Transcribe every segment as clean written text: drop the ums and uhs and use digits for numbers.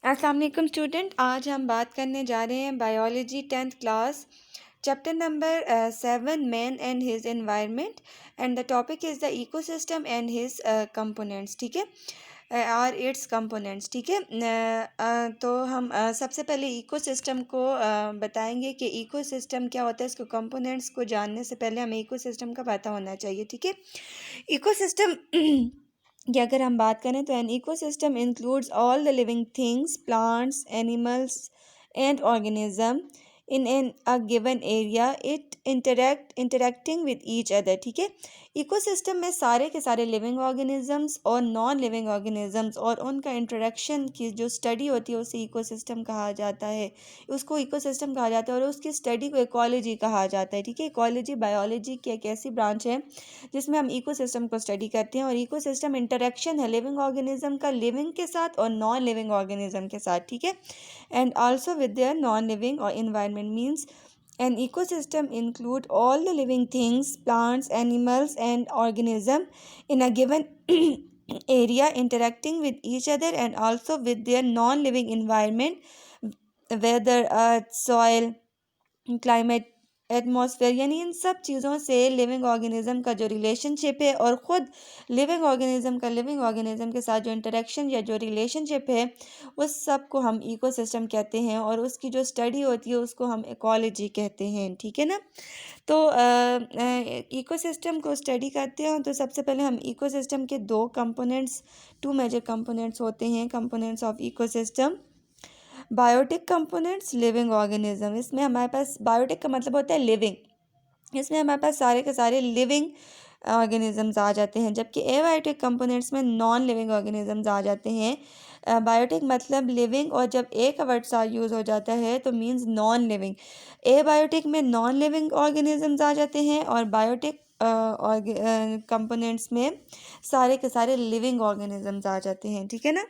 अस्सलाम वालेकुम स्टूडेंट, आज हम बात करने जा रहे हैं biology 10th class chapter number 7 man and his environment and the topic is the ecosystem and his components. ठीक है, और इट्स कंपोनेंट्स। ठीक है, तो हम सबसे पहले इकोसिस्टम को बताएंगे कि इकोसिस्टम क्या होता है। इसको कंपोनेंट्स को जानने से पहले हमें इकोसिस्टम का पता होना चाहिए। ठीक है, इकोसिस्टम कि अगर हम बात करें तो an ecosystem includes all the living things, plants, animals and organism in an a given area it interacting with each other. ठीक है, इकोसिस्टम में सारे के सारे लिविंग ऑर्गेनिजम्स और नॉन लिविंग ऑर्गेनिजम्स और उनका इंटरेक्शन की जो स्टडी होती है उसे इकोसिस्टम कहा जाता है। उसको इकोसिस्टम कहा जाता है और उसकी स्टडी को इकोलॉजी कहा जाता है। ठीक है, इकोलॉजी बायोलॉजी की एक ऐसी ब्रांच है जिसमें हम इकोसिस्टम को स्टडी करते हैं। और इकोसिस्टम इंटरेक्शन है लिविंग ऑर्गेनिज्म का लिविंग के साथ और नॉन लिविंग ऑर्गेनिज्म के साथ। ठीक है, and also with their non living और environment means an ecosystem include all the living things, plants, animals and organism in a given area interacting with each other and also with their non-living environment, weather, earth, soil, climate, atmosphere, यानी इन सब चीज़ों से living organism का जो relationship है और ख़ुद living organism का लिविंग ऑर्गेनिज्म के साथ जो इंटरेक्शन या जो रिलेशनशिप है उस सब को हम इकोसिस्टम कहते हैं और उसकी जो स्टडी होती है उसको हम इकोलॉजी कहते हैं। ठीक है ना, तो इकोसिस्टम को स्टडी करते हैं तो सबसे पहले हम इकोसिस्टम के टू मेजर कंपोनेंट्स होते हैं components of ecosystem. Biotic components, living organism. इसमें हमारे पास बायोटिक का मतलब होता है लिविंग, इसमें हमारे पास सारे के सारे लिविंग ऑर्गेनिजम्स आ जाते हैं, जबकि एबायोटिक कंपोनेंट्स में नॉन लिविंग ऑर्गेनिजम्स आ जाते हैं। बायोटिक मतलब लिविंग और जब एक वर्ड सा यूज़ हो जाता है तो मींस नॉन लिविंग। एबायोटिक में नॉन लिविंग ऑर्गेनिजम्स आ जाते हैं और बायोटिक कंपोनेंट्स में सारे के सारे लिविंग ऑर्गेनिजम्स आ जाते हैं। ठीक है ना,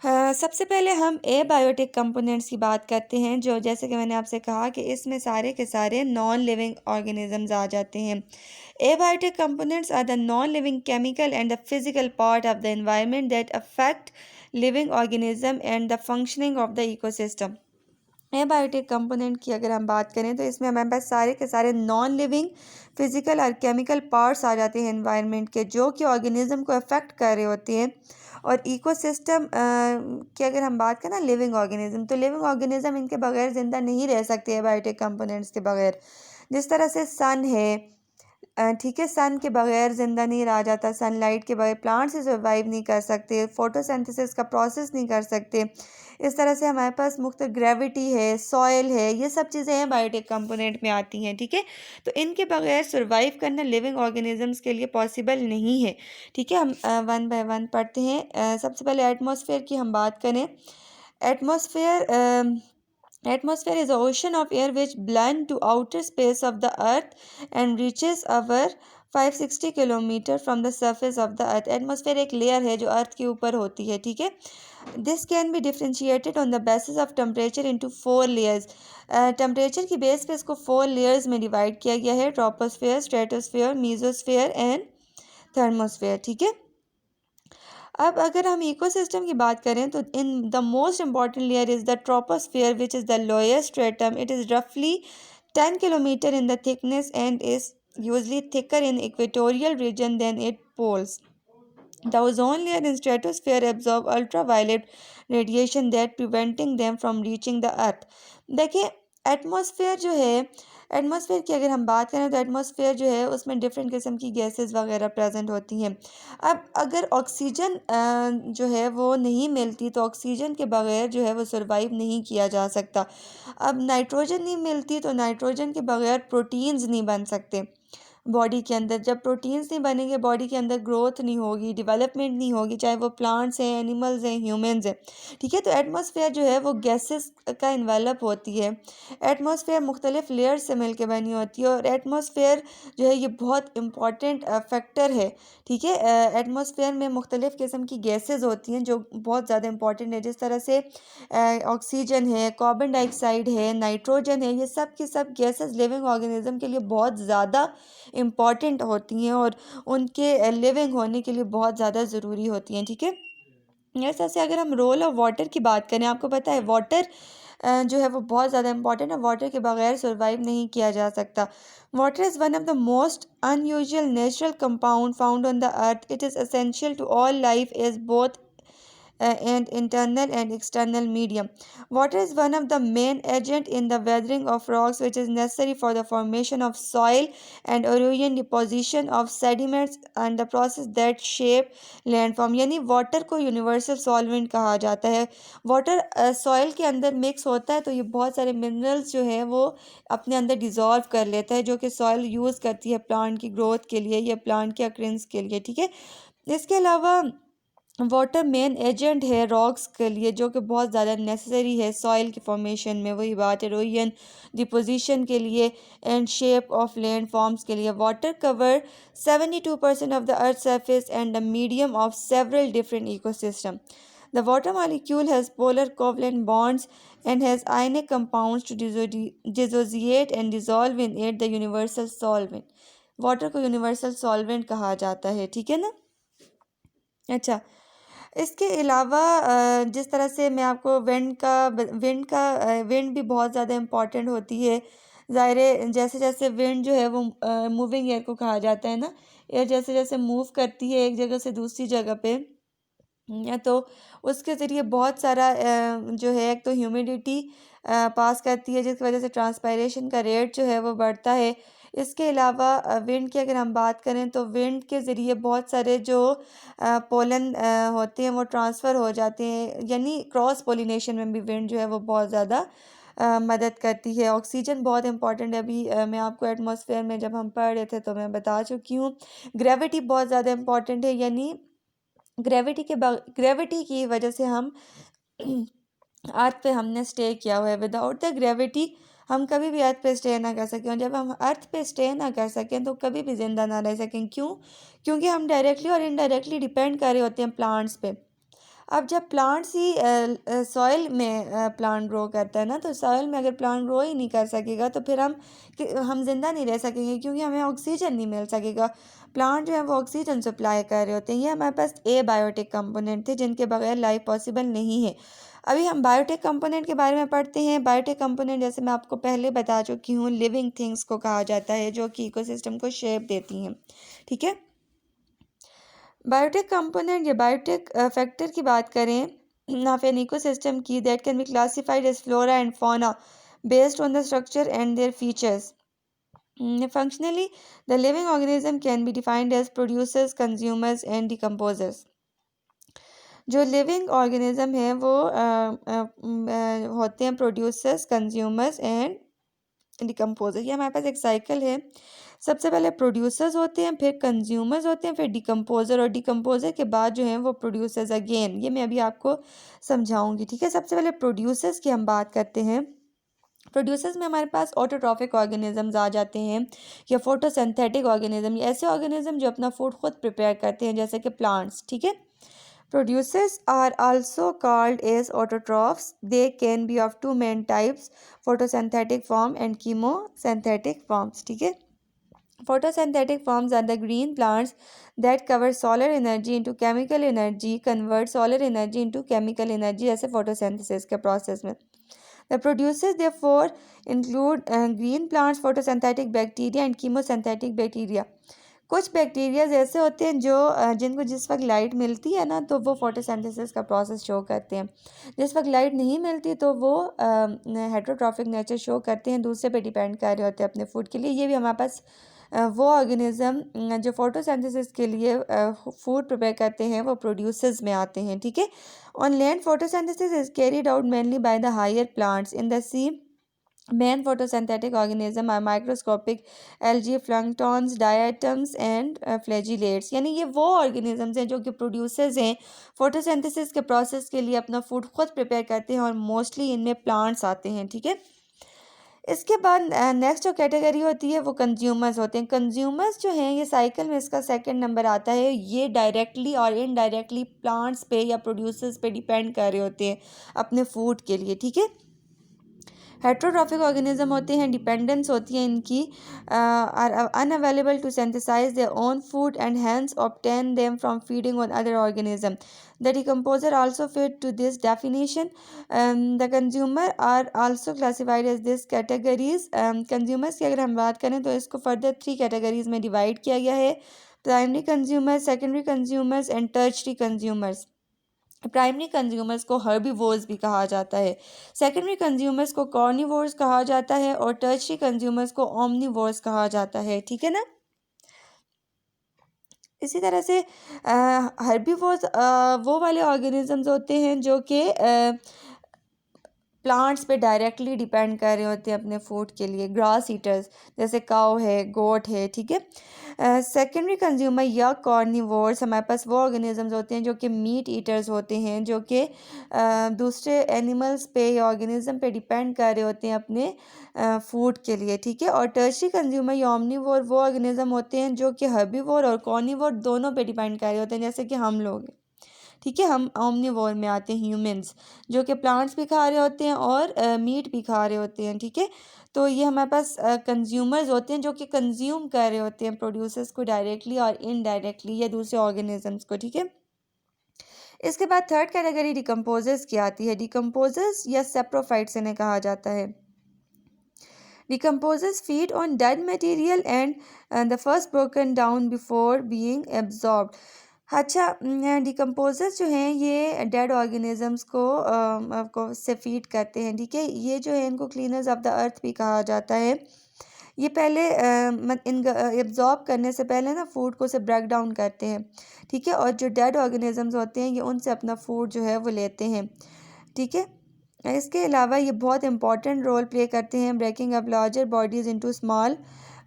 हाँ, सबसे पहले हम एबायोटिक कंपोनेंट्स की बात करते हैं, जो जैसे कि मैंने आपसे कहा कि इसमें सारे के सारे नॉन लिविंग ऑर्गेनिजम्स आ जाते हैं। Abiotic components are the non living chemical and the physical part of the environment that affect living organism and the functioning of the ecosystem. Abiotic component की अगर हम बात करें तो इसमें हमारे पास सारे के सारे नॉन लिविंग फिजिकल और केमिकल पार्ट्स आ जाते हैं एनवायरनमेंट के, जो कि ऑर्गेनिज्म को अफेक्ट कर रहे होते हैं। और इकोसिस्टम की अगर हम बात करें ना लिविंग ऑर्गेनिज्म, तो लिविंग ऑर्गेनिज्म इनके बगैर ज़िंदा नहीं रह सकते एबायोटिक कंपोनेंट्स के बगैर। जिस तरह से सन है, ठीक है, सन के बगैर ज़िंदा नहीं रहा जाता, सनलाइट के बगैर प्लांट्स सर्वाइव नहीं कर सकते, फोटोसिंथेसिस का प्रोसेस नहीं कर सकते। इस तरह से हमारे पास मुख्तलिफ ग्रेविटी है, सॉयल है, ये सब चीज़ें हैं बायोटिक कंपोनेंट में आती हैं। ठीक है, तो इनके बगैर सर्वाइव करना लिविंग ऑर्गेनिजम्स के लिए पॉसिबल नहीं है। ठीक है, हम वन बाय वन पढ़ते हैं। सबसे पहले एटमॉस्फेयर की हम बात करें। Atmosphere Atmosphere is an ocean of air which blend to outer space of the earth and reaches over 560 kilometre from the surface of the earth. Atmosphere एक लेयर है जो अर्थ के ऊपर होती है। ठीक है, This can be differentiated on the basis of temperature into 4 layers. Temperature की बेस पे इसको 4 लेयर्स में डिवाइड किया गया है, troposphere, stratosphere, mesosphere and thermosphere. ठीक है, अब अगर हम इकोसिस्टम की बात करें तो in the most important layer is the troposphere which is the lowest stratum. It is रफली 10 kilometre in the thickness and is usually thicker in equatorial region than it poles. The ozone layer in stratosphere absorb ultraviolet radiation that preventing them from reaching the earth. देखिए, atmosphere जो है, atmosphere की अगर हम बात करें तो atmosphere जो है उसमें डिफरेंट किस्म की गैसेस वगैरह प्रेजेंट होती हैं। अब अगर ऑक्सीजन जो है वो नहीं मिलती तो ऑक्सीजन के बगैर जो है वो सर्वाइव नहीं किया जा सकता। अब नाइट्रोजन नहीं मिलती तो नाइट्रोजन के बगैर प्रोटीन्स नहीं बन सकते बॉडी के अंदर। जब प्रोटीन्स नहीं बनेंगे बॉडी के अंदर ग्रोथ नहीं होगी, डेवलपमेंट नहीं होगी, चाहे वो प्लांट्स हैं, एनिमल्स हैं, ह्यूमंस हैं। ठीक है, तो एटमॉस्फेयर जो है वो गैसेस का इन्वेलप होती है। एटमॉस्फेयर मुख्तलिफ लेयर्स से मिलकर बनी होती है और एटमॉस्फेयर जो है ये बहुत इंपॉर्टेंट फैक्टर है। ठीक है, एटमॉस्फेयर में मुख्तलिफ किस्म की गैसेज होती हैं जो बहुत ज़्यादा इंपॉर्टेंट है, जिस तरह से ऑक्सीजन है, कार्बन डाइऑक्साइड है, नाइट्रोजन है, ये सब की सब गैसेज लिविंग ऑर्गेनिज्म के लिए बहुत ज़्यादा इम्पॉर्टेंट होती हैं और उनके लिविंग होने के लिए बहुत ज़्यादा ज़रूरी होती हैं। ठीक है, ऐसे ऐसे अगर हम रोल ऑफ वाटर की बात करें, आपको पता है वाटर जो है वो बहुत ज़्यादा इंपॉर्टेंट है, वाटर के बगैर सर्वाइव नहीं किया जा सकता। Water is one of the most unusual natural compound found on the earth. It is essential to all life is both and internal and external medium. Water is one of the main agent in the weathering of rocks, which is necessary for the formation of soil and erosion, deposition of sediments and the process that shape landform. यानी water को universal solvent कहा जाता है। Water soil के अंदर mix होता है तो ये बहुत सारे मिनरल्स जो है वो अपने अंदर डिजॉल्व कर लेता है, जो कि सॉइल यूज़ करती है प्लांट की ग्रोथ के लिए या प्लांट के अक्रेंस के लिए, ठीक है। इसके अलावा वाटर मेन एजेंट है रॉक्स के लिए, जो कि बहुत ज़्यादा नेसेसरी है सॉइल की फॉर्मेशन में, वही बात एरोजन डिपोजिशन के लिए and shape of land forms के लिए। Water cover 72% of the earth surface and the medium of several different ecosystem. The water molecule has polar covalent bonds and has ionic compounds to dissociate and dissolve in it, the universal solvent. Water को universal solvent कहा जाता है, ठीक है ना। अच्छा, इसके अलावा जिस तरह से मैं आपको विंड भी बहुत ज़्यादा इम्पॉर्टेंट होती है। ज़ाहिर है जैसे जैसे विंड जो है वो मूविंग एयर को कहा जाता है ना, एयर जैसे जैसे मूव करती है एक जगह से दूसरी जगह पे, तो उसके ज़रिए बहुत सारा जो है एक तो ह्यूमिडिटी पास करती है, जिसकी वजह से ट्रांसपायरेशन का रेट जो है वो बढ़ता है। इसके अलावा विंड की अगर हम बात करें तो विंड के ज़रिए बहुत सारे जो पोलन होते हैं वो ट्रांसफ़र हो जाते हैं, यानी क्रॉस पोलिनेशन में भी विंड जो है वो बहुत ज़्यादा मदद करती है। ऑक्सीजन बहुत इंपॉर्टेंट है, अभी मैं आपको एटमॉस्फेयर में जब हम पढ़ रहे थे तो मैं बता चुकी हूँ। ग्रेविटी बहुत ज़्यादा इंपॉर्टेंट है, यानी ग्रेविटी की वजह से हम अर्थ पे हमने स्टे किया हुआ है। विदाउट द ग्रेविटी हम कभी भी अर्थ पे स्टे ना कर सकें, और जब हम अर्थ पे स्टे ना कर सकें तो कभी भी ज़िंदा ना रह सकें। क्यों? क्योंकि हम डायरेक्टली और इनडायरेक्टली डिपेंड कर रहे होते हैं प्लांट्स पे। अब जब प्लांट्स ही सॉइल में प्लांट ग्रो करता है ना, तो सॉइल में अगर प्लांट ग्रो ही नहीं कर सकेगा तो फिर हम ज़िंदा नहीं रह सकेंगे, क्योंकि हमें ऑक्सीजन नहीं मिल सकेगा। प्लांट जो है वो ऑक्सीजन सप्लाई कर रहे होते हैं। ये हमारे पास बायोटिक कंपोनेंट थे जिनके बगैर लाइफ पॉसिबल नहीं है। अभी हम बायोटिक कंपोनेंट के बारे में पढ़ते हैं। बायोटिक कंपोनेंट जैसे मैं आपको पहले बता चुकी हूँ, लिविंग थिंग्स को कहा जाता है, जो कि इकोसिस्टम को शेप देती हैं, ठीक है। बायोटिक कंपोनेंट या बायोटिक फैक्टर की बात करें ऑफ एन इकोसिस्टम की, that can be classified as flora and fauna based on the structure and their features. Functionally, the living organism can be defined as producers, consumers, and decomposers. जो living organism है वो होते हैं producers, consumers and decomposer. ये हमारे पास एक cycle है। सबसे पहले प्रोड्यूसर्स होते हैं, फिर कंज्यूमर्स होते हैं, फिर डिकम्पोजर, और डिकम्पोजर के बाद जो हैं वो प्रोड्यूसर्स अगेन। ये मैं अभी आपको समझाऊंगी, ठीक है। सबसे पहले प्रोड्यूसर्स की हम बात करते हैं। प्रोड्यूसर्स में हमारे पास ऑटोट्रॉफिक ऑर्गेनिजम्स आ जाते हैं, या फोटोसिंथेटिक ऑर्गेनिज्म, ये ऐसे ऑर्गेनिज्म जो अपना फूड खुद प्रिपेयर करते हैं, जैसे कि प्लांट्स, ठीक है। Producers are also called as autotrophs. They can be of two main types, photosynthetic form and chemosynthetic forms, ठीक है। Photosynthetic forms are the green plants that cover solar energy into chemical energy, convert solar energy into chemical energy, जैसे photosynthesis के process में। The producers therefore include green plants, photosynthetic bacteria and chemosynthetic bacteria. कुछ bacterias ऐसे होते हैं जो जिनको जिस वक्त लाइट मिलती है ना तो वो फोटोसिंथेसिस का प्रोसेस शो करते हैं। जिस वक्त लाइट नहीं मिलती तो वो हेटरोट्रॉफिक नेचर शो करते हैं, दूसरे पे डिपेंड कर रहे होते हैं अपने फूड के लिए। ये भी हमारे पास वो ऑर्गेनिज्म जो फोटोसिंथेसिस के लिए फूड प्रिपेयर करते हैं वो प्रोड्यूसर्स में आते हैं, ठीक है। On land photosynthesis is carried out mainly by the higher plants. In the sea main photosynthetic organism are microscopic algae, planktons, diatoms and flagellates। यानी ये वो organisms हैं जो कि producers हैं, photosynthesis के process के लिए अपना food खुद prepare करते हैं, और mostly इनमें plants आते हैं, ठीक है। इसके बाद नेक्स्ट जो कैटेगरी होती है वो कंज्यूमर्स होते हैं। कंज्यूमर्स जो हैं ये साइकिल में इसका सेकंड नंबर आता है। ये डायरेक्टली और इनडायरेक्टली प्लांट्स पे या प्रोड्यूसर्स पे डिपेंड कर रहे होते हैं अपने फूड के लिए, ठीक है। हेट्रोट्रॉफिक ऑर्गेनिज्म होते हैं, डिपेंडेंस होती है इनकी, are unavailable to synthesise their own food and hence obtain them from feeding on other organism. The decomposer also fit to this definition. The consumer are also classified as this categories. Consumers की अगर हम बात करें तो इसको further 3 categories में divide किया गया है: primary consumers, secondary consumers and tertiary consumers. Primary consumers को हर्बीवोर्स भी कहा जाता है, सेकेंडरी कंज्यूमर्स को कॉर्निवोर्स कहा जाता है और टर्शरी कंज्यूमर्स को ओमनीवोर्स कहा जाता है. ठीक है ना. इसी तरह से हर्बीवोर्स वो वाले ऑर्गेनिजम्स होते हैं जो कि प्लांट्स पे डायरेक्टली डिपेंड कर रहे होते हैं अपने फूड के लिए. ग्रास ईटर्स जैसे काऊ है, गोट है. ठीक है. सेकेंडरी कंज्यूमर या कॉर्निवोर्स हमारे पास वो ऑर्गेनिजम्स होते हैं जो कि मीट ईटर्स होते हैं, जो कि दूसरे एनिमल्स पे या ऑर्गेनिज्म पे डिपेंड कर रहे होते हैं अपने फूड के लिए. ठीक है. और टर्शरी कंज्यूमर या ओमनीवोर वो ऑर्गेनिज्म होते हैं जो कि हर्बीवोर और कॉर्निवोर दोनों पे डिपेंड कर रहे होते हैं, जैसे कि हम लोग. ठीक है. हम ओमनीवोर में आते हैं ह्यूमंस, जो कि प्लांट्स भी खा रहे होते हैं और मीट भी खा रहे होते हैं. ठीक है. तो ये हमारे पास कंज्यूमर्स होते हैं जो कि कंज्यूम कर रहे होते हैं प्रोड्यूसर्स को डायरेक्टली और इनडायरेक्टली या दूसरे ऑर्गेनिजम्स को. ठीक है. इसके बाद थर्ड कैटेगरी डिकम्पोजर्स की आती है. डिकम्पोजर्स या सेप्रोफाइट्स इन्हें कहा जाता है. Decomposers feed on dead material and the first broken down before being absorbed. अच्छा, डिकम्पोजर्स जो हैं ये डेड ऑर्गेनिजम्स को से फीड करते हैं. ठीक है. ये जो है इनको क्लीनर्स ऑफ द अर्थ भी कहा जाता है. ये पहले इन एब्जॉर्ब करने से पहले ना फूड को से ब्रेक डाउन करते हैं. ठीक है. और जो डेड ऑर्गेनिजम्स होते हैं ये उनसे अपना फूड जो है वो लेते हैं. ठीक है. इसके अलावा ये बहुत इंपॉर्टेंट रोल प्ले करते हैं breaking up larger bodies into small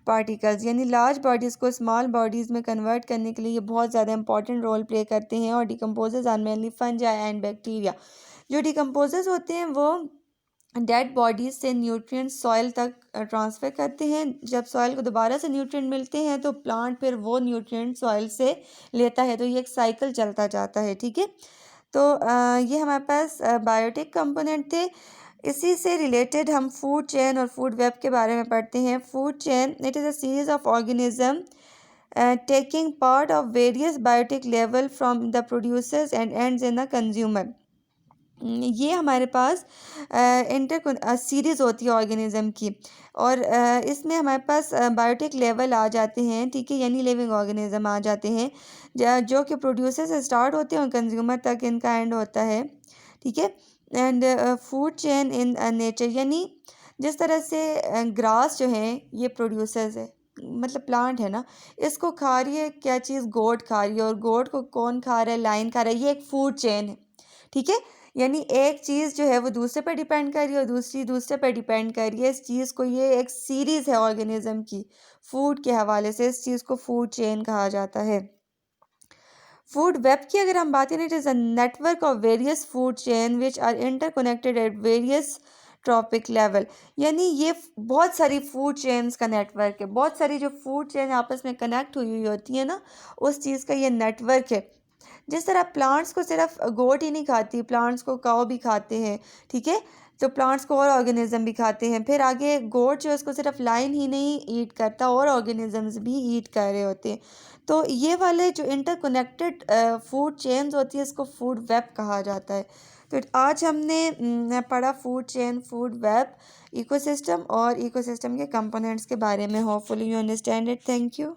particles, यानी लार्ज बॉडीज़ को स्मॉल बॉडीज़ में कन्वर्ट करने के लिए ये बहुत ज़्यादा इंपॉर्टेंट रोल प्ले करते हैं. और decomposers are mainly fungi and bacteria. जो डिकम्पोजर्स होते हैं वो डेड बॉडीज़ से न्यूट्रिएंट्स सॉइल तक ट्रांसफ़र करते हैं. जब सॉइल को दोबारा से न्यूट्रिएंट मिलते हैं तो प्लांट फिर वो न्यूट्रिएंट सॉइल से लेता है. तो ये एक साइकिल चलता जाता है. ठीक है. तो ये हमारे पास बायोटिक कंपोनेंट थे. इसी से रिलेटेड हम फूड चेन और फूड वेब के बारे में पढ़ते हैं. Food chain it is a series of organism taking part of various biotic level from the producers and ends in the consumer. ये हमारे पास इंटर सीरीज़ होती है ऑर्गेनिज्म की, और इसमें हमारे पास बायोटिक लेवल आ जाते हैं. ठीक है. यानी लिविंग ऑर्गेनिज्म आ जाते हैं जो कि प्रोड्यूसर से स्टार्ट होते हैं और कंज्यूमर तक इनका एंड होता है. ठीक है. And food chain in nature, यानी जिस तरह से ग्रास जो है ये प्रोड्यूसर्स है, मतलब प्लांट है ना, इसको खा रही है क्या चीज़, गोट खा रही है, और गोट को कौन खा रहा है, लाइन खा रहा है. ये एक फूड चेन है. ठीक है. यानी एक चीज़ जो है वो दूसरे पर डिपेंड कर रही है और दूसरी दूसरे पर डिपेंड कर रही है. इस चीज़ को, ये एक सीरीज़ है ऑर्गेनिज्म की फूड के हवाले से, इस चीज़ को फूड चेन कहा जाता है. फूड वेब की अगर हम बात करें, it is a network of various food chain which are interconnected at various trophic level. यानी ये बहुत सारी फूड चेन्स का नेटवर्क है. बहुत सारी जो फूड चेन आपस में कनेक्ट हुई होती है ना, उस चीज़ का ये नेटवर्क है. जिस तरह प्लांट्स को सिर्फ गोट ही नहीं खाती, प्लांट्स को काऊ भी खाते हैं. ठीक है. तो प्लांट्स को और ऑर्गेनिज्म भी खाते हैं. फिर आगे गोट जो है उसको सिर्फ लाइन ही नहीं ईट करता, और ऑर्गेनिजम्स भी ईट कर रहे होते हैं. तो ये वाले जो इंटरकनेक्टेड फूड चेन्स होती है इसको फूड वेब कहा जाता है. तो आज हमने पढ़ा food chain, food web, ecosystem और इकोसिस्टम के कंपोनेंट्स के बारे में. Hopefully you understand it. Thank you.